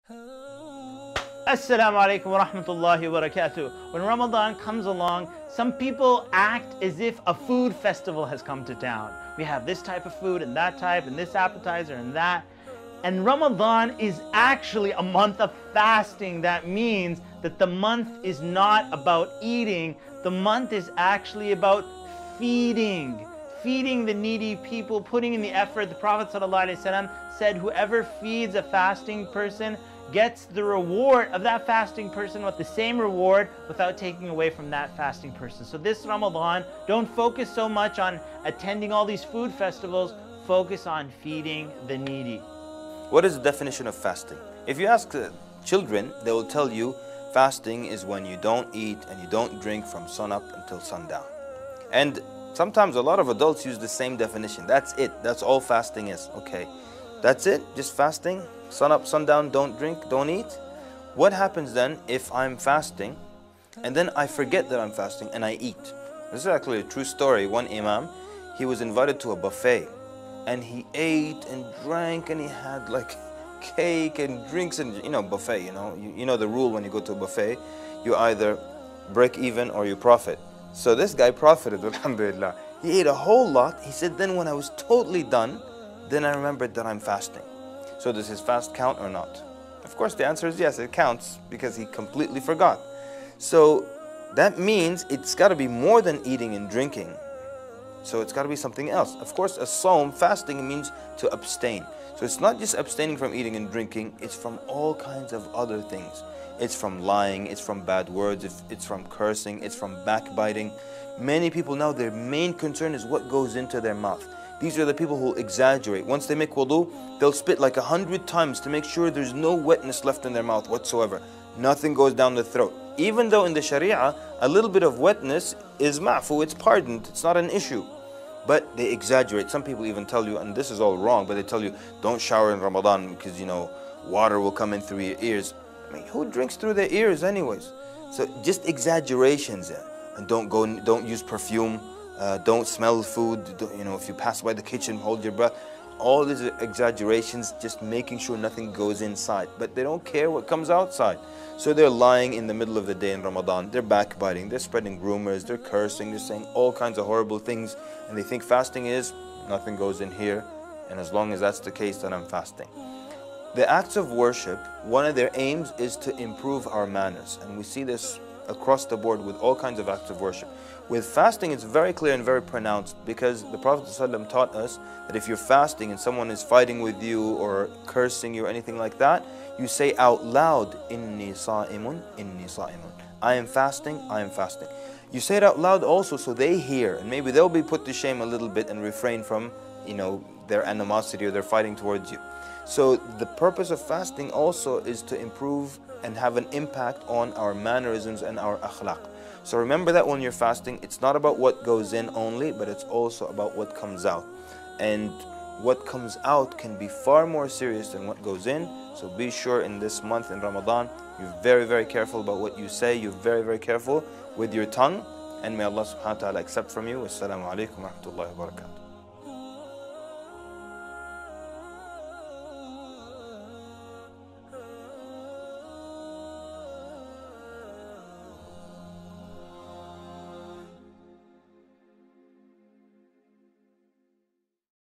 Assalamu alaikum wa rahmatullahi wa barakatuh. When Ramadan comes along, some people act as if a food festival has come to town. We have this type of food and that type and this appetizer and that. And Ramadan is actually a month of fasting. That means that the month is not about eating. The month is actually about feeding the needy people, putting in the effort. The Prophet ﷺ said, whoever feeds a fasting person gets the reward of that fasting person with the same reward without taking away from that fasting person. So this Ramadan, don't focus so much on attending all these food festivals, focus on feeding the needy. What is the definition of fasting? If you ask children, they will tell you fasting is when you don't eat and you don't drink from sunup until sundown. And sometimes a lot of adults use the same definition. That's it. That's all fasting is. Okay, that's it? Just fasting? Sunup, sundown, don't drink, don't eat? What happens then if I'm fasting and then I forget that I'm fasting and I eat? This is actually a true story. One imam, he was invited to a buffet and he ate and drank and he had like cake and drinks and buffet, you know the rule when you go to a buffet, you either break even or you profit. So this guy profited, alhamdulillah. He ate a whole lot. He said, then when I was totally done, then I remembered that I'm fasting. So does his fast count or not? Of course the answer is yes, it counts because he completely forgot. So that means it's got to be more than eating and drinking. So it's got to be something else. Of course, a sawm, fasting, means to abstain. So it's not just abstaining from eating and drinking, it's from all kinds of other things. It's from lying, it's from bad words, it's from cursing, it's from backbiting. Many people now, their main concern is what goes into their mouth. These are the people who exaggerate. Once they make wudu, they'll spit like 100 times to make sure there's no wetness left in their mouth whatsoever. Nothing goes down the throat. Even though in the Sharia, a little bit of wetness is ma'fu, it's pardoned, it's not an issue. But they exaggerate. Some people even tell you, and this is all wrong, but they tell you, don't shower in Ramadan because, water will come in through your ears. I mean, who drinks through their ears anyways? So just exaggerations there. And don't use perfume, don't smell food, if you pass by the kitchen, hold your breath. All these exaggerations, just making sure nothing goes inside. But they don't care what comes outside. So they're lying in the middle of the day in Ramadan, they're backbiting, they're spreading rumors, they're cursing, they're saying all kinds of horrible things. And they think fasting is, nothing goes in here. And as long as that's the case, then I'm fasting. The acts of worship, one of their aims is to improve our manners. And we see this across the board with all kinds of acts of worship. With fasting, it's very clear and very pronounced because the Prophet ﷺ taught us that if you're fasting and someone is fighting with you or cursing you or anything like that, you say out loud, Inni sa'imun, inni sa'imun. I am fasting, I am fasting. You say it out loud also so they hear, and maybe they'll be put to shame a little bit and refrain from, their animosity or their fighting towards you. So the purpose of fasting also is to improve and have an impact on our mannerisms and our akhlaq. So remember that when you're fasting, it's not about what goes in only, but it's also about what comes out. And what comes out can be far more serious than what goes in. So be sure in this month in Ramadan, you're very, very careful about what you say. You're very, very careful with your tongue. And may Allah subhanahu wa ta'ala accept from you. Assalamu alaikum wa rahmatullahi wa barakatuh.